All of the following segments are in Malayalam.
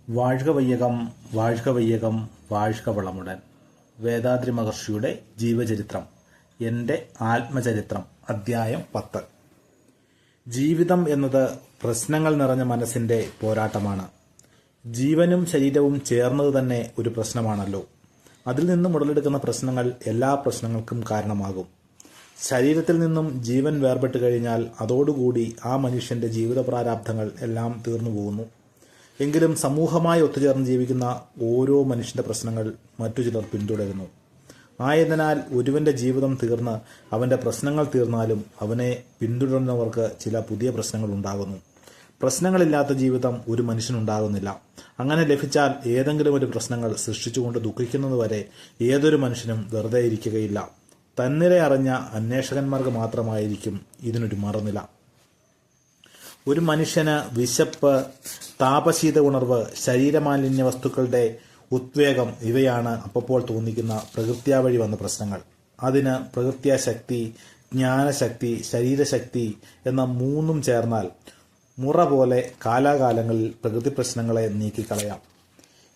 വാഴ്ക വയ്യകം വാഴ്ക വയ്യകം വാഴ്ക വളമുടൻ. വേദാദ്രി മഹർഷിയുടെ ജീവചരിത്രം, എൻ്റെ ആത്മചരിത്രം, അധ്യായം 10. ജീവിതം എന്നത് പ്രശ്നങ്ങൾ നിറഞ്ഞ മനസ്സിന്റെ പോരാട്ടമാണ്. ജീവനും ശരീരവും ചേർന്നത് തന്നെ ഒരു പ്രശ്നമാണല്ലോ. അതിൽ നിന്നും ഉടലെടുക്കുന്ന പ്രശ്നങ്ങൾ എല്ലാ പ്രശ്നങ്ങൾക്കും കാരണമാകും. ശരീരത്തിൽ നിന്നും ജീവൻ വേർപെട്ട് കഴിഞ്ഞാൽ അതോടുകൂടി ആ മനുഷ്യന്റെ ജീവിത പ്രാരാബ്ധങ്ങൾ എല്ലാം തീർന്നു പോകുന്നു. എങ്കിലും സമൂഹമായി ഒത്തുചേർന്ന് ജീവിക്കുന്ന ഓരോ മനുഷ്യന്റെ പ്രശ്നങ്ങൾ മറ്റു ചിലർ പിന്തുടരുന്നു. ആയതിനാൽ ഒരുവന്റെ ജീവിതം തീർന്ന് അവന്റെ പ്രശ്നങ്ങൾ തീർന്നാലും അവനെ പിന്തുടരുന്നവർക്ക് ചില പുതിയ പ്രശ്നങ്ങൾ ഉണ്ടാകുന്നു. പ്രശ്നങ്ങളില്ലാത്ത ജീവിതം ഒരു മനുഷ്യനുണ്ടാകുന്നില്ല. അങ്ങനെ ലഭിച്ചാൽ ഏതെങ്കിലും ഒരു പ്രശ്നങ്ങൾ സൃഷ്ടിച്ചുകൊണ്ട് ദുഃഖിക്കുന്നതുവരെ ഏതൊരു മനുഷ്യനും വെറുതെ ഇരിക്കുകയില്ല. തന്നിലെ അറിഞ്ഞ അന്വേഷകന്മാർക്ക് മാത്രമായിരിക്കും ഇതിനൊരു മറുനില. ഒരു മനുഷ്യന് വിശപ്പ്, താപശീത ഉണർവ്, ശരീരമാലിന്യ വസ്തുക്കളുടെ ഉദ്വേഗം ഇവയാണ് അപ്പോൾ തോന്നിക്കുന്ന പ്രകൃത്യാവഴി വന്ന പ്രശ്നങ്ങൾ. അതിന് പ്രകൃത്യാശക്തി, ജ്ഞാനശക്തി, ശരീരശക്തി എന്ന മൂന്നും ചേർന്നാൽ മുറ പോലെ കാലാകാലങ്ങളിൽ പ്രകൃതി പ്രശ്നങ്ങളെ നീക്കിക്കളയാം.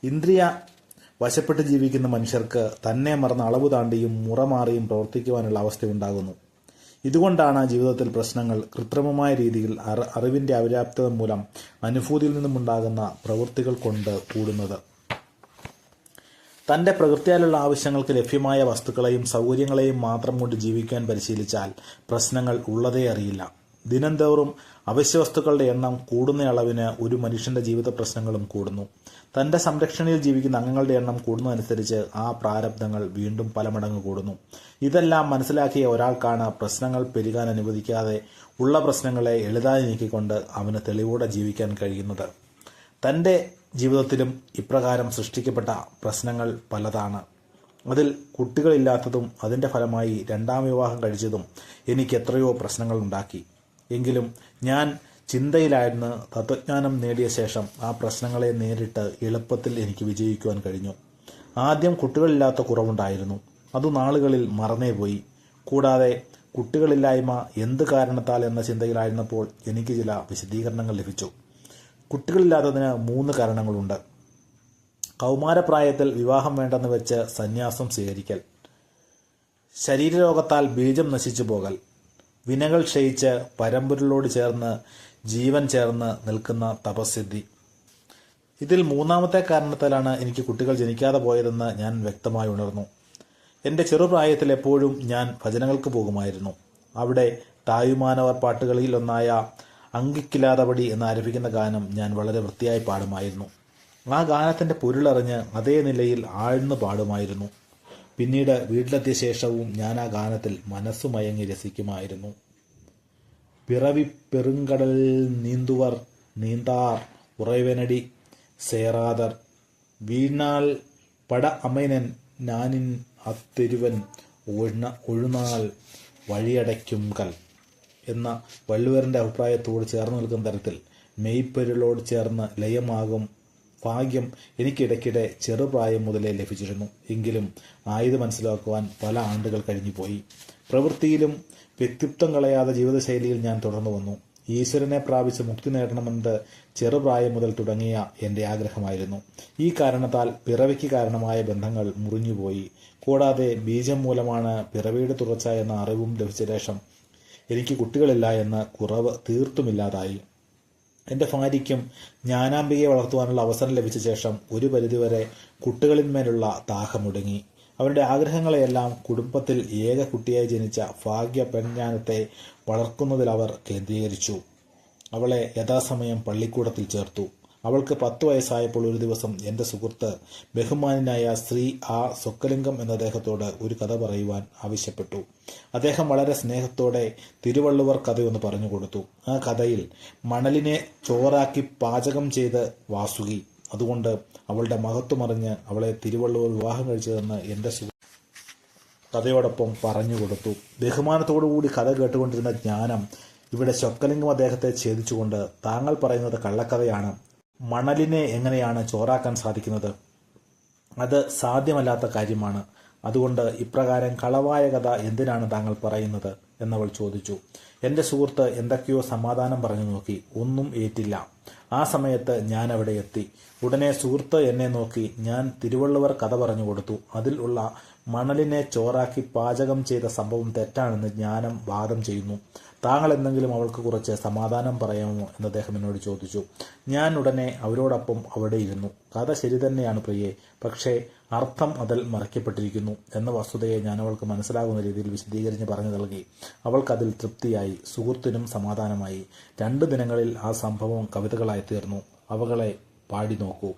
ഇന്ദ്രിയ വശപ്പെട്ട് ജീവിക്കുന്ന മനുഷ്യർക്ക് തന്നെ മറന്ന് അളവ് താണ്ടിയും മുറ മാറിയും പ്രവർത്തിക്കുവാനുള്ള അവസ്ഥയുണ്ടാകുന്നു. ഇതുകൊണ്ടാണ് ജീവിതത്തിൽ പ്രശ്നങ്ങൾ കൃത്രിമമായ രീതിയിൽ അറിവിന്റെ അപര്യാപ്തത മൂലം അനുഭൂതിയിൽ നിന്നുമുണ്ടാകുന്ന പ്രവൃത്തികൾ കൊണ്ട് കൂടുന്നത്. തന്റെ പ്രകൃതിയാലുള്ള ആവശ്യങ്ങൾക്ക് ലഭ്യമായ വസ്തുക്കളെയും സൗകര്യങ്ങളെയും മാത്രം കൊണ്ട് ജീവിക്കാൻ പരിശീലിച്ചാൽ പ്രശ്നങ്ങൾ ഉള്ളതേ അറിയില്ല. ദിനംതോറും അവശ്യവസ്തുക്കളുടെ എണ്ണം കൂടുന്ന അളവിന് ഒരു മനുഷ്യന്റെ ജീവിത പ്രശ്നങ്ങളും കൂടുന്നു. തന്റെ സംരക്ഷണയിൽ ജീവിക്കുന്ന അംഗങ്ങളുടെ എണ്ണം കൂടുന്നതനുസരിച്ച് ആ പ്രാരബ്ധങ്ങൾ വീണ്ടും പല മടങ്ങ് കൂടുന്നു. ഇതെല്ലാം മനസ്സിലാക്കിയ ഒരാൾക്കാണ് പ്രശ്നങ്ങൾ പെരുകാൻ അനുവദിക്കാതെ ഉള്ള പ്രശ്നങ്ങളെ എളുതായി നീക്കിക്കൊണ്ട് അവന് തെളിവോടെ ജീവിക്കാൻ കഴിയുന്നത്. തന്റെ ജീവിതത്തിലും ഇപ്രകാരം സൃഷ്ടിക്കപ്പെട്ട പ്രശ്നങ്ങൾ പലതാണ്. അതിൽ കുട്ടികളില്ലാത്തതും അതിന്റെ ഫലമായി രണ്ടാം വിവാഹം കഴിച്ചതും എനിക്ക് എത്രയോ പ്രശ്നങ്ങൾ ഉണ്ടാക്കി. എങ്കിലും ഞാൻ ചിന്തയിലായിരുന്നു തത്വജ്ഞാനം നേടിയ ശേഷം ആ പ്രശ്നങ്ങളെ നേരിട്ട് എളുപ്പത്തിൽ എനിക്ക് വിജയിക്കുവാൻ കഴിഞ്ഞു. ആദ്യം കുട്ടികളില്ലാത്ത കുറവുണ്ടായിരുന്നു. അത് നാളുകളിൽ മറന്നേപോയി. കൂടാതെ കുട്ടികളില്ലായ്മ എന്ത് കാരണത്താൽ എന്ന ചിന്തയിലായിരുന്നപ്പോൾ എനിക്ക് ചില വിശദീകരണങ്ങൾ ലഭിച്ചു. കുട്ടികളില്ലാത്തതിന് 3 കാരണങ്ങളുണ്ട്. കൗമാരപ്രായത്തിൽ വിവാഹം വേണ്ടെന്ന് വെച്ച് സന്യാസം സ്വീകരിക്കൽ, ശരീരരോഗത്താൽ ബീജം നശിച്ചു പോകൽ, വിനകൾ ക്ഷയിച്ച് പരമ്പൊരുളോട് ചേർന്ന് ജീവൻ ചേർന്ന് നിൽക്കുന്ന തപസ്സിദ്ധി. ഇതിൽ 3ാമത്തെ കാരണത്താലാണ് എനിക്ക് കുട്ടികൾ ജനിക്കാതെ പോയതെന്ന് ഞാൻ വ്യക്തമായി ഉണർന്നു. എൻ്റെ ചെറുപ്രായത്തിൽ എപ്പോഴും ഞാൻ ഭജനകൾക്ക് പോകുമായിരുന്നു. അവിടെ തായുമാനവർ പാട്ടുകളിൽ ഒന്നായ അങ്കിക്കിലാതപടി എന്നാരംഭിക്കുന്ന ഗാനം ഞാൻ വളരെ വൃത്തിയായി പാടുമായിരുന്നു. ആ ഗാനത്തിൻ്റെ പൊരുളറിഞ്ഞ് അതേ നിലയിൽ ആഴ്ന്നു പാടുമായിരുന്നു. പിന്നീട് വീട്ടിലെത്തിയ ശേഷവും ഞാൻ ആ ഗാനത്തിൽ മനസ്സു മയങ്ങി രസിക്കുമായിരുന്നു. പിറവി പെരുങ്കടൽ നീന്തുവർ നീന്താർ ഉറവനടി സേറാദർ വീണാൽ പട അമൈനൻ നാനിൻ അത്തിരുവൻ ഒഴുനാൾ വഴിയടയ്ക്കും കൽ എന്ന വള്ളുവരൻ്റെ അഭിപ്രായത്തോട് ചേർന്ന് നിൽക്കുന്ന തരത്തിൽ മെയ്പ്പൊരുളോട് ചേർന്ന് ലയമാകും ഭാഗ്യം എനിക്കിടയ്ക്കിടെ ചെറുപ്രായം മുതലേ ലഭിച്ചിരുന്നു. എങ്കിലും ആയത് മനസ്സിലാക്കുവാൻ പല ആണ്ടുകൾ കഴിഞ്ഞുപോയി. പ്രവൃത്തിയിലും വ്യക്തിത്വം കളയാതെ ജീവിതശൈലിയിൽ ഞാൻ തുടർന്നു വന്നു. ഈശ്വരനെ പ്രാപിച്ച് മുക്തി നേടണമെന്നത് ചെറുപ്രായം മുതൽ തുടങ്ങിയ എൻ്റെ ആഗ്രഹമായിരുന്നു. ഈ കാരണത്താൽ പിറവിക്ക് കാരണമായ ബന്ധങ്ങൾ മുറിഞ്ഞുപോയി. കൂടാതെ ബീജം മൂലമാണ് പിറവിയുടെ തുടർച്ച എന്ന അറിവും ലഭിച്ച ശേഷം എനിക്ക് കുട്ടികളില്ല എന്ന കുറവ് തീർത്തുമില്ലാതായി. എൻ്റെ ഭാര്യയ്ക്കും ജ്ഞാനാംബികയെ വളർത്തുവാനുള്ള അവസരം ലഭിച്ച ശേഷം ഒരു പരിധിവരെ കുട്ടികളിന്മേലുള്ള ദാഹമൊടുങ്ങി. അവരുടെ ആഗ്രഹങ്ങളെയെല്ലാം കുടുംബത്തിൽ ഏക കുട്ടിയായി ജനിച്ച ഭാഗ്യ പെൺജ്ഞാനത്തെ വളർത്തുന്നതിൽ അവർ കേന്ദ്രീകരിച്ചു. അവളെ യഥാസമയം പള്ളിക്കൂടത്തിൽ ചേർത്തു. അവൾക്ക് 10 വയസ്സായപ്പോൾ ഒരു ദിവസം എൻ്റെ സുഹൃത്ത് ബഹുമാനായ ശ്രീ സൊക്കലിംഗം എന്ന അദ്ദേഹത്തോട് ഒരു കഥ പറയുവാൻ ആവശ്യപ്പെട്ടു. അദ്ദേഹം വളരെ സ്നേഹത്തോടെ തിരുവള്ളുവർ കഥയൊന്ന് പറഞ്ഞു കൊടുത്തു. ആ കഥയിൽ മണലിനെ ചോറാക്കി പാചകം ചെയ്ത് വാസുകി, അതുകൊണ്ട് അവളുടെ മഹത്വമറിഞ്ഞ് അവളെ തിരുവള്ളുവർ വിവാഹം കഴിച്ചതെന്ന് എൻ്റെ കഥയോടൊപ്പം പറഞ്ഞു കൊടുത്തു. ബഹുമാനത്തോടുകൂടി കഥ കേട്ടുകൊണ്ടിരുന്ന ജ്ഞാനം ഇവിടെ ശൊക്കലിംഗം അദ്ദേഹത്തെ ഛേദിച്ചുകൊണ്ട്, താങ്കൾ പറയുന്നത് കള്ളക്കഥയാണ്. മണലിനെ എങ്ങനെയാണ് ചോറാക്കാൻ സാധിക്കുന്നത്? അത് സാധ്യമല്ലാത്ത കാര്യമാണ്. അതുകൊണ്ട് ഇപ്രകാരം കളവായ കഥ എന്തിനാണ് താങ്കൾ പറയുന്നത് എന്നവൾ ചോദിച്ചു. എൻ്റെ സുഹൃത്ത് എന്തൊക്കെയോ സമാധാനം പറഞ്ഞു നോക്കി. ഒന്നും ഏറ്റില്ല. ആ സമയത്ത് ഞാൻ അവിടെ എത്തി. ഉടനെ സുഹൃത്ത് എന്നെ നോക്കി. ഞാൻ തിരുവള്ളുവർ കഥ പറഞ്ഞു കൊടുത്തു. അതിൽ ഉള്ള മണലിനെ ചോറാക്കി പാചകം ചെയ്ത സംഭവം തെറ്റാണെന്ന് ജ്ഞാനം വാദം ചെയ്യുന്നു. താങ്കൾ എന്തെങ്കിലും അവൾക്ക് കുറച്ച് സമാധാനം പറയാമോ എന്ന് അദ്ദേഹം എന്നോട് ചോദിച്ചു. ഞാൻ ഉടനെ അവരോടൊപ്പം അവിടെ ഇരുന്നു. കഥ ശരി തന്നെയാണ് പ്രിയേ, പക്ഷേ അർത്ഥം അതിൽ മറയ്ക്കപ്പെട്ടിരിക്കുന്നു എന്ന വസ്തുതയെ ഞാൻ അവൾക്ക് മനസ്സിലാകുന്ന രീതിയിൽ വിശദീകരിച്ച് പറഞ്ഞു നൽകി. അവൾക്കതിൽ തൃപ്തിയായി. സുഹൃത്തിനും സമാധാനമായി. 2 ദിനങ്ങളിൽ ആ സംഭവം കവിതകളായി തീർന്നു. അവകളെ പാടി നോക്കൂ.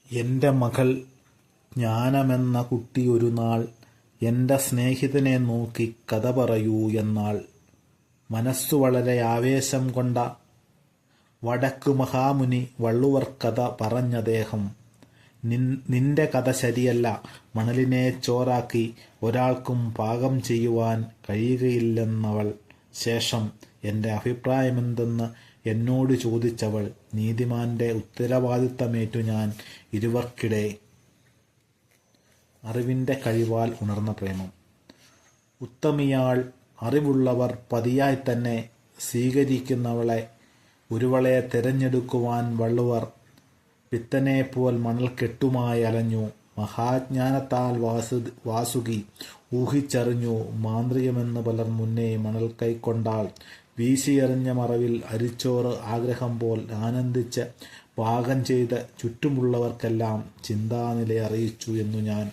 എൻ്റെ മകൾ ജ്ഞാനമെന്ന കുട്ടി ഒരു നാൾ എൻ്റെ സ്നേഹിതനെ നോക്കി കഥ പറയൂ എന്നാൾ. മനസ്സു വളരെ ആവേശം കൊണ്ട വടക്കു മഹാമുനി വള്ളുവർ കഥ പറഞ്ഞദ്ദേഹം. നിന്റെ കഥ ശരിയല്ല, മണലിനെ ചോറാക്കി ഒരാൾക്കും പാകം ചെയ്യുവാൻ കഴിയുകയില്ലെന്നവൾ. ശേഷം എൻ്റെ അഭിപ്രായമെന്തെന്ന് എന്നോട് ചോദിച്ചവൾ. നീതിമാന്റെ ഉത്തരവാദിത്തമേറ്റു ഞാൻ ഇരുവർക്കിടെ. അറിവിൻ്റെ കഴിവാൽ ഉണർന്ന പ്രേമം. ഉത്തമിയാൾ അറിവുള്ളവർ പതിയായി തന്നെ സ്വീകരിക്കുന്നവളെ ഒരുവളെ തിരഞ്ഞെടുക്കുവാൻ വള്ളുവർ പിത്തനെപ്പോൽ മണൽക്കെട്ടുമായി അലഞ്ഞു. മഹാജ്ഞാനത്താൽ വാസുകി ഊഹിച്ചറിഞ്ഞു. മാന്ത്രികമെന്ന് പലർ മുന്നേ മണൽ കൈക്കൊണ്ടാൾ. വീശിയെറിഞ്ഞ മറവിൽ അരിച്ചോറ് ആഗ്രഹം പോൽ ആനന്ദിച്ച് പാകം ചെയ്ത് ചുറ്റുമുള്ളവർക്കെല്ലാം ചിന്താനില അറിയിച്ചു എന്നു ഞാൻ.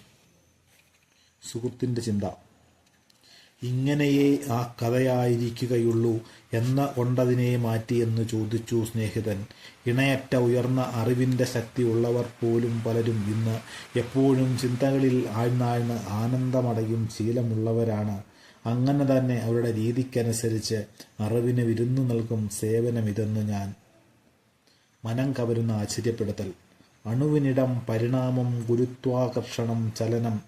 സുഹൃത്തിൻ്റെ ചിന്ത. ഇങ്ങനെയേ ആ കഥയായിരിക്കുകയുള്ളൂ എന്ന കൊണ്ടതിനെ മാറ്റിയെന്ന് ചോദിച്ചു സ്നേഹിതൻ. ഇണയറ്റ ഉയർന്ന അറിവിൻ്റെ ശക്തി ഉള്ളവർ പോലും പലരും ഇന്ന് എപ്പോഴും ചിന്തകളിൽ ആഴ്ന്നാഴ്ന്ന് ആനന്ദമടയും ശീലമുള്ളവരാണ്. അങ്ങനെ തന്നെ അവരുടെ രീതിക്കനുസരിച്ച് അറിവിന് വിരുന്നു നൽകും സേവനമിതെന്ന് ഞാൻ. മനം കവരുന്ന ആശ്ചര്യപ്പെടുത്തൽ. അണുവിനിടം, പരിണാമം, ഗുരുത്വാകർഷണം, ചലനം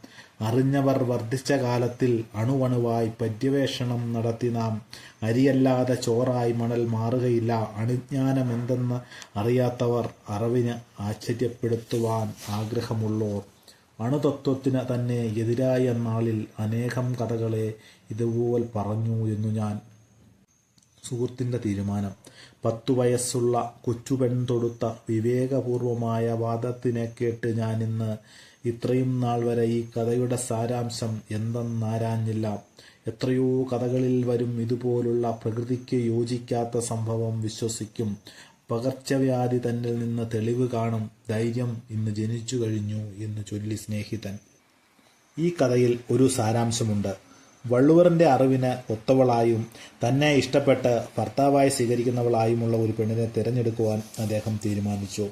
അറിഞ്ഞവർ വർദ്ധിച്ച കാലത്തിൽ അണുവണുവായി പര്യവേഷണം നടത്തി നാം. അരിയല്ലാതെ ചോറായി മണൽ മാറുകയില്ല. അണുജ്ഞാനമെന്തെന്ന് അറിയാത്തവർ അറിവിന് ആശ്ചര്യപ്പെടുത്തുവാൻ ആഗ്രഹമുള്ളോർ. അണുതത്വത്തിന് തന്നെ എതിരായ നാളിൽ അനേകം കഥകളെ ഇതുപോൽ പറഞ്ഞു എന്നു ഞാൻ. സുഹൃത്തിൻ്റെ തീരുമാനം. 10 വയസ്സുള്ള കൊച്ചുപെൺ തൊടുത്ത വിവേകപൂർവമായ വാദത്തിനെ കേട്ട് ഞാനിന്ന് ഇത്രയും നാൾ വരെ ഈ കഥയുടെ സാരാംശം എന്തെന്നാരാഞ്ഞില്ല. എത്രയോ കഥകളിൽ വരും ഇതുപോലുള്ള പ്രകൃതിക്ക് യോജിക്കാത്ത സംഭവം വിശ്വസിക്കും. പകർച്ചവ്യാധി തന്നിൽ നിന്ന് തെളിവ് കാണും. ധൈര്യം ഇന്ന് ജനിച്ചു കഴിഞ്ഞു എന്ന് ചൊല്ലി സ്നേഹിതൻ. ഈ കഥയിൽ ഒരു സാരാംശമുണ്ട്. വള്ളുവറിൻ്റെ അറിവിന് ഒത്തവളായും തന്നെ ഇഷ്ടപ്പെട്ട് ഭർത്താവായി സ്വീകരിക്കുന്നവളായുമുള്ള ഒരു പെണ്ണിനെ തിരഞ്ഞെടുക്കുവാൻ അദ്ദേഹം തീരുമാനിച്ചു.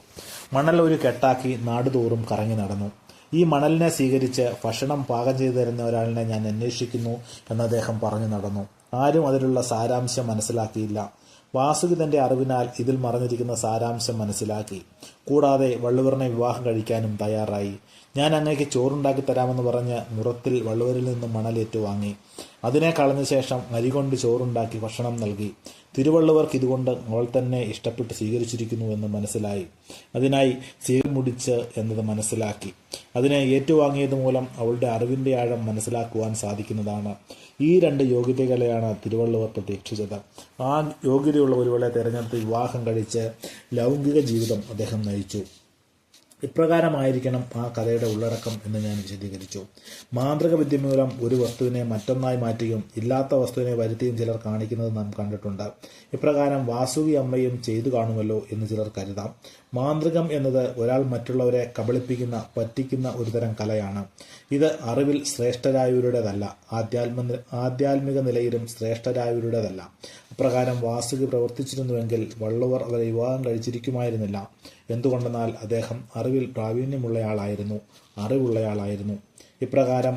മണൽ ഒരു കെട്ടാക്കി നാടുതോറും കറങ്ങി നടന്നു. ഈ മണലിനെ സ്വീകരിച്ച് ഭക്ഷണം പാകം ചെയ്തു തരുന്ന ഒരാളിനെ ഞാൻ അന്വേഷിക്കുന്നു എന്ന് അദ്ദേഹം പറഞ്ഞു നടന്നു. ആരും അതിലുള്ള സാരാംശം മനസ്സിലാക്കിയില്ല. വാസുകി തൻ്റെ അറിവിനാൽ ഇതിൽ മറഞ്ഞിരിക്കുന്ന സാരാംശം മനസ്സിലാക്കി. കൂടാതെ വള്ളുവറിനെ വിവാഹം കഴിക്കാനും തയ്യാറായി. ഞാൻ അങ്ങേക്ക് ചോറുണ്ടാക്കി തരാമെന്ന് പറഞ്ഞ് മുറത്തിൽ വള്ളുവരിൽ നിന്ന് മണലേറ്റു വാങ്ങി. അതിനെ കളഞ്ഞ ശേഷം അരി കൊണ്ട് ചോറുണ്ടാക്കി ഭക്ഷണം നൽകി. തിരുവള്ളുവർക്ക് ഇതുകൊണ്ട് അവൾ തന്നെ ഇഷ്ടപ്പെട്ട് സ്വീകരിച്ചിരിക്കുന്നു എന്ന് മനസ്സിലായി. അതിനായി മുടിച്ച് എന്നത് മനസ്സിലാക്കി. അതിനെ ഏറ്റുവാങ്ങിയത് മൂലം അവളുടെ അറിവിൻ്റെ ആഴം മനസ്സിലാക്കുവാൻ സാധിക്കുന്നതാണ്. ഈ 2 യോഗ്യതകളെയാണ് തിരുവള്ളുവർ പ്രതീക്ഷിച്ചത്. ആ യോഗ്യതയുള്ള ഒരുവളെ തിരഞ്ഞെടുത്ത് വിവാഹം കഴിച്ച് ലൗകിക ജീവിതം അദ്ദേഹം നയിച്ചു. ഇപ്രകാരമായിരിക്കണം ആ കഥയുടെ ഉള്ളടക്കം എന്ന് ഞാൻ വിശദീകരിച്ചു. മാന്ത്രിക വിദ്യ മൂലം ഒരു വസ്തുവിനെ മറ്റൊന്നായി മാറ്റുകയും ഇല്ലാത്ത വസ്തുവിനെ വരുത്തിയും ചിലർ കാണിക്കുന്നത് നാം കണ്ടിട്ടുണ്ട്. ഇപ്രകാരം വാസുകി അമ്മയും ചെയ്തു കാണുമല്ലോ എന്ന് ചിലർ കരുതാം. മാന്ത്രികം എന്നത് ഒരാൾ മറ്റുള്ളവരെ കബളിപ്പിക്കുന്ന, പറ്റിക്കുന്ന ഒരുതരം കലയാണ്. ഇത് അറിവിൽ ശ്രേഷ്ഠരായവരുടേതല്ല, ആധ്യാത്മിക നിലയിലും ശ്രേഷ്ഠരായവരുടേതല്ല. അപ്രകാരം വാസുകി പ്രവർത്തിച്ചിരുന്നുവെങ്കിൽ വള്ളുവർ അവരെ വിവാഹം കഴിച്ചിരിക്കുമായിരുന്നില്ല. എന്തുകൊണ്ടെന്നാൽ അദ്ദേഹം അറിവിൽ പ്രാവീണ്യമുള്ളയാളായിരുന്നു, അറിവുള്ളയാളായിരുന്നു. ഇപ്രകാരം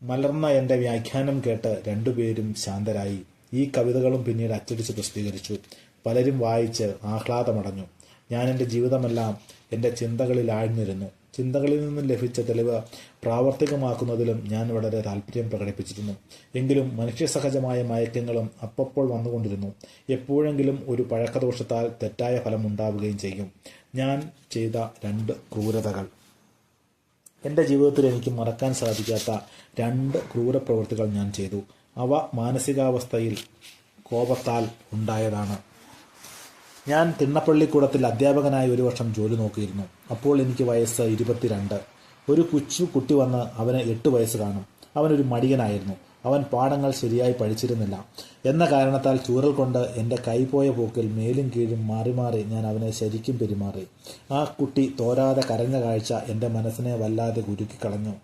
മലർന്ന എൻ്റെ വ്യാഖ്യാനം കേട്ട് 2 പേരും ശാന്തരായി. ഈ കവിതകളും പിന്നീട് അച്ചടിച്ച് പ്രസിദ്ധീകരിച്ചു. പലരും വായിച്ച് ആഹ്ലാദമടഞ്ഞു. ഞാൻ എൻ്റെ ജീവിതമെല്ലാം എൻ്റെ ചിന്തകളിൽ ആഴ്ന്നിരുന്നു. ചിന്തകളിൽ നിന്നും ലഭിച്ച തെളിവ് പ്രാവർത്തികമാക്കുന്നതിലും ഞാൻ വളരെ താല്പര്യം പ്രകടിപ്പിച്ചിരുന്നു. എങ്കിലും മനുഷ്യസഹജമായ മയക്കങ്ങളും അപ്പപ്പോൾ വന്നുകൊണ്ടിരുന്നു. എപ്പോഴെങ്കിലും ഒരു പഴക്കദോഷത്താൽ തെറ്റായ ഫലമുണ്ടാവുകയും ചെയ്യും. ഞാൻ ചെയ്ത 2 ക്രൂരതകൾ. എൻ്റെ ജീവിതത്തിൽ എനിക്ക് മറക്കാൻ സാധിക്കാത്ത 2 ക്രൂരപ്രവൃത്തികൾ ഞാൻ ചെയ്തു. അവ മാനസികാവസ്ഥയിൽ കോപത്താൽ ഉണ്ടായതാണ്. ഞാൻ തിണ്ണപ്പള്ളിക്കൂടത്തിൽ അധ്യാപകനായി ഒരു വർഷം ജോലി നോക്കിയിരുന്നു. അപ്പോൾ എനിക്ക് വയസ്സ് 22. ഒരു കുട്ടി വന്ന് അവന് 8 വയസ്സ് കാണും. അവനൊരു മടിയനായിരുന്നു. അവൻ പാഠങ്ങൾ ശരിയായി പഠിച്ചിരുന്നില്ല എന്ന കാരണത്താൽ ചൂരൽ കൊണ്ട് എൻ്റെ കൈപോയ പോക്കിൽ മേലും കീഴും മാറി മാറി ഞാൻ അവനെ ശരിക്കും പെരുമാറി. ആ കുട്ടി തോരാതെ കരഞ്ഞ കാഴ്ച എൻ്റെ മനസ്സിനെ വല്ലാതെ കുരുക്കിക്കളഞ്ഞു.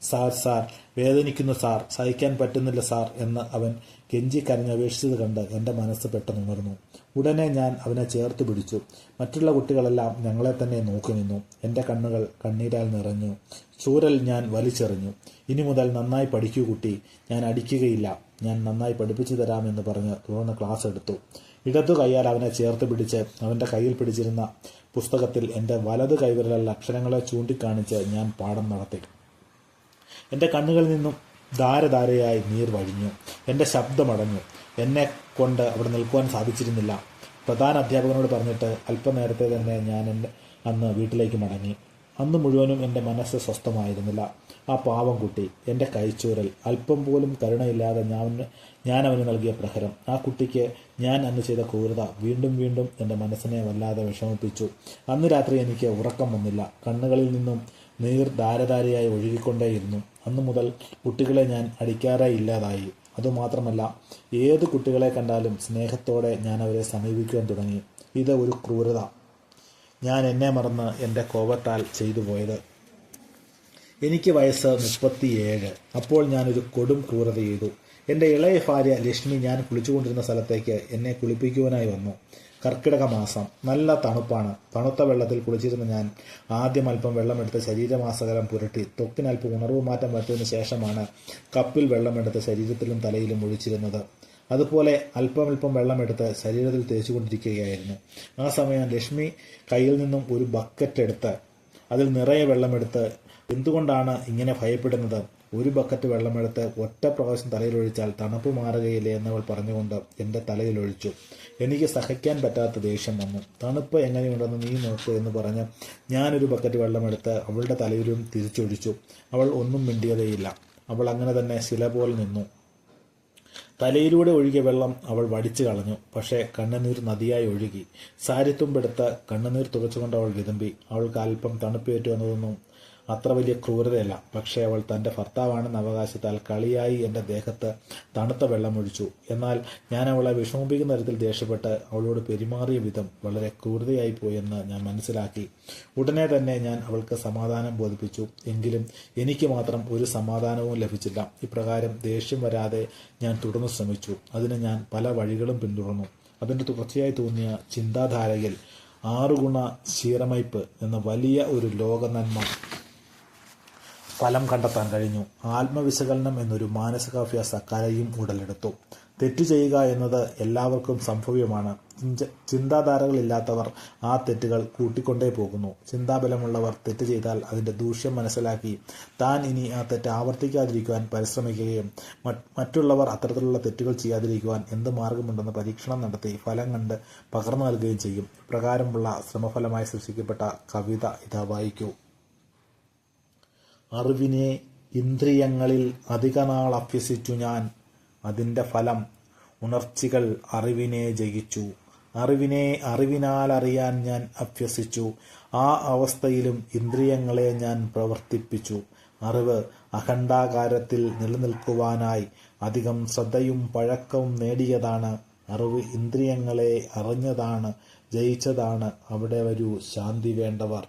സാർ സാർ, വേദനിക്കുന്നു സാർ, സഹിക്കാൻ പറ്റുന്നില്ല സാർ എന്ന് അവൻ കെഞ്ചി കരഞ്ഞപേക്ഷിച്ചത് കണ്ട് എൻ്റെ മനസ്സ് പെട്ടെന്നുണർന്നു. ഉടനെ ഞാൻ അവനെ ചേർത്ത് പിടിച്ചു. മറ്റുള്ള കുട്ടികളെല്ലാം ഞങ്ങളെ തന്നെ നോക്കി നിന്നു. എൻ്റെ കണ്ണുകൾ കണ്ണീരാൽ നിറഞ്ഞു. ചൂരൽ ഞാൻ വലിച്ചെറിഞ്ഞു. ഇനി മുതൽ നന്നായി പഠിക്കൂ കുട്ടി, ഞാൻ അടിക്കുകയില്ല, ഞാൻ നന്നായി പഠിപ്പിച്ചു തരാമെന്ന് പറഞ്ഞ് തുടർന്ന് ക്ലാസ് എടുത്തു. ഇടതു കൈയാൽ അവനെ ചേർത്ത് പിടിച്ച് അവൻ്റെ കയ്യിൽ പിടിച്ചിരുന്ന പുസ്തകത്തിൽ എൻ്റെ വലത് കൈവിരൽ അക്ഷരങ്ങളെ ചൂണ്ടിക്കാണിച്ച് ഞാൻ പാഠം നടത്തി. എൻ്റെ കണ്ണുകളിൽ നിന്നും ധാരധാരയായി നീർ വഴിഞ്ഞു. എൻ്റെ ശബ്ദമടഞ്ഞു. എന്നെ കൊണ്ട് അവിടെ നിൽക്കുവാൻ സാധിച്ചിരുന്നില്ല. പ്രധാന അധ്യാപകനോട് പറഞ്ഞിട്ട് അല്പനേരത്തെ തന്നെ ഞാൻ അന്ന് വീട്ടിലേക്ക് മടങ്ങി. അന്ന് മുഴുവനും എൻ്റെ മനസ്സ് സ്വസ്ഥമായിരുന്നില്ല. ആ പാവം കുട്ടി, എൻ്റെ കൈച്ചൂരൽ, അല്പം പോലും കരുണയില്ലാതെ ഞാൻ അവന് നൽകിയ പ്രഹരം, ആ കുട്ടിക്ക് ഞാൻ അന്ന് ചെയ്ത ക്രൂരത വീണ്ടും വീണ്ടും എൻ്റെ മനസ്സിനെ വല്ലാതെ വിഷമിപ്പിച്ചു. അന്ന് രാത്രി എനിക്ക് ഉറക്കം വന്നില്ല. കണ്ണുകളിൽ നിന്നും നീർ ധാരധാരയായി ഒഴുകിക്കൊണ്ടേയിരുന്നു. അന്നു മുതൽ കുട്ടികളെ ഞാൻ അടിക്കാറേ ഇല്ലാതായി. അതുമാത്രമല്ല, ഏത് കുട്ടികളെ കണ്ടാലും സ്നേഹത്തോടെ ഞാൻ അവരെ സമീപിക്കുവാൻ തുടങ്ങി. ഇത് ഒരു ക്രൂരത, ഞാൻ എന്നെ മറന്ന് എൻ്റെ കോപത്താൽ ചെയ്തു പോയത്. എനിക്ക് വയസ്സ് 37. അപ്പോൾ ഞാനൊരു കൊടും ക്രൂരത ചെയ്തു. എൻ്റെ ഇളയ ഭാര്യ ലക്ഷ്മി ഞാൻ കുളിച്ചുകൊണ്ടിരുന്ന സ്ഥലത്തേക്ക് എന്നെ കുളിപ്പിക്കുവാനായി വന്നു. കർക്കിടക മാസം, നല്ല തണുപ്പാണ്. തണുത്ത വെള്ളത്തിൽ കുളിച്ചിരുന്ന ഞാൻ ആദ്യം അല്പം വെള്ളമെടുത്ത് ശരീരമാസകലം പുരട്ടി ത്വക്കിനൽപ്പം ഉണർവ് മാറ്റം വരുത്തിയതിനു ശേഷമാണ് കപ്പിൽ വെള്ളമെടുത്ത് ശരീരത്തിലും തലയിലും ഒഴിച്ചിരുന്നത്. അതുപോലെ അല്പമല്പം വെള്ളമെടുത്ത് ശരീരത്തിൽ തേച്ചുകൊണ്ടിരിക്കുകയായിരുന്നു. ആ സമയം ലക്ഷ്മി കയ്യിൽ നിന്നും ഒരു ബക്കറ്റ് എടുത്ത് അതിൽ നിറയെ വെള്ളമെടുത്ത്, എന്തുകൊണ്ടാണ് ഇങ്ങനെ ഭയപ്പെടുന്നത്? ഒരു ബക്കറ്റ് വെള്ളമെടുത്ത് ഒറ്റ പ്രാവശ്യം തലയിലൊഴിച്ചാൽ തണുപ്പ് മാറുകയില്ലേ എന്നവൾ പറഞ്ഞുകൊണ്ട് എൻ്റെ തലയിലൊഴിച്ചു. എനിക്ക് സഹിക്കാൻ പറ്റാത്ത ദേഷ്യം വന്നു. തണുപ്പ് എങ്ങനെയുണ്ടെന്ന് നീ നോക്ക് എന്ന് പറഞ്ഞ് ഞാനൊരു ബക്കറ്റ് വെള്ളമെടുത്ത് അവളുടെ തലയിലും തിരിച്ചൊഴിച്ചു. അവൾ ഒന്നും മിണ്ടിയതേയില്ല. അവൾ അങ്ങനെ തന്നെ ശില പോലെ നിന്നു. തലയിലൂടെ ഒഴുകിയ വെള്ളം അവൾ വടിച്ചു കളഞ്ഞു. പക്ഷേ കണ്ണുനീർ നദിയായി ഒഴുകി. സാരിത്തുമ്പെടുത്ത് കണ്ണുനീർ തുടച്ചുകൊണ്ട് അവൾ വിതുമ്പി. അവൾക്ക് അല്പം തണുപ്പേറ്റു എന്നതൊന്നും അത്ര വലിയ ക്രൂരതയല്ല. പക്ഷേ അവൾ തൻ്റെ ഭർത്താവാണെന്ന അവകാശത്താൽ കളിയായി എൻ്റെ ദേഹത്ത് തണുത്ത വെള്ളമൊഴിച്ചു. എന്നാൽ ഞാൻ അവളെ വിഷമിപ്പിക്കുന്ന തരത്തിൽ ദേഷ്യപ്പെട്ട് അവളോട് പെരുമാറിയ വിധം വളരെ ക്രൂരതയായി പോയെന്ന് ഞാൻ മനസ്സിലാക്കി. ഉടനെ തന്നെ ഞാൻ അവൾക്ക് സമാധാനം ബോധിപ്പിച്ചു. എങ്കിലും എനിക്ക് മാത്രം ഒരു സമാധാനവും ലഭിച്ചില്ല. ഇപ്രകാരം ദേഷ്യം വരാതെ ഞാൻ തുടർന്ന് ശ്രമിച്ചു. അതിന് ഞാൻ പല വഴികളും പിന്തുടർന്നു. അതിൻ്റെ തുടർച്ചയായി തോന്നിയ ചിന്താധാരയിൽ 6 ഗുണ ക്ഷീരമയ്പ് എന്ന വലിയ ഒരു ലോകനന്മ ഫലം കണ്ടെത്താൻ കഴിഞ്ഞു. ആത്മവിശകലനം എന്നൊരു മാനസികാഭ്യാസ കലയും ഉടലെടുത്തു. തെറ്റ് ചെയ്യുക എന്നത് എല്ലാവർക്കും സംഭവ്യമാണ്. ചിന്താധാരകളില്ലാത്തവർ ആ തെറ്റുകൾ കൂട്ടിക്കൊണ്ടേ പോകുന്നു. ചിന്താബലമുള്ളവർ തെറ്റ് ചെയ്താൽ അതിൻ്റെ ദൂഷ്യം മനസ്സിലാക്കി താൻ ഇനി ആ തെറ്റ് ആവർത്തിക്കാതിരിക്കുവാൻ പരിശ്രമിക്കുകയും മറ്റുള്ളവർ അത്തരത്തിലുള്ള തെറ്റുകൾ ചെയ്യാതിരിക്കുവാൻ എന്ത് മാർഗമുണ്ടെന്ന് പരീക്ഷണം നടത്തി ഫലം കണ്ട് പകർന്നു നൽകുകയും ചെയ്യും. ഇപ്രകാരമുള്ള ശ്രമഫലമായി സൃഷ്ടിക്കപ്പെട്ട കവിത ഇതാ വായിക്കൂ. അറിവിനെ ഇന്ദ്രിയങ്ങളിൽ അധികനാൾ അഭ്യസിച്ചു ഞാൻ, അതിൻ്റെ ഫലം ഉണർച്ചികൾ അറിവിനെ ജയിച്ചു. അറിവിനെ അറിവിനാൽ അറിയാൻ ഞാൻ അഭ്യസിച്ചു. ആ അവസ്ഥയിലും ഇന്ദ്രിയങ്ങളെ ഞാൻ പ്രവർത്തിപ്പിച്ചു. അറിവ് അഖണ്ഡാകാരത്തിൽ നിലനിൽക്കുവാനായി അധികം ശ്രദ്ധയും പഴക്കവും നേടിയതാണ്. അറിവ് ഇന്ദ്രിയങ്ങളെ അറിഞ്ഞതാണ്, ജയിച്ചതാണ്. അവിടെ വരൂ ശാന്തി വേണ്ടവർ.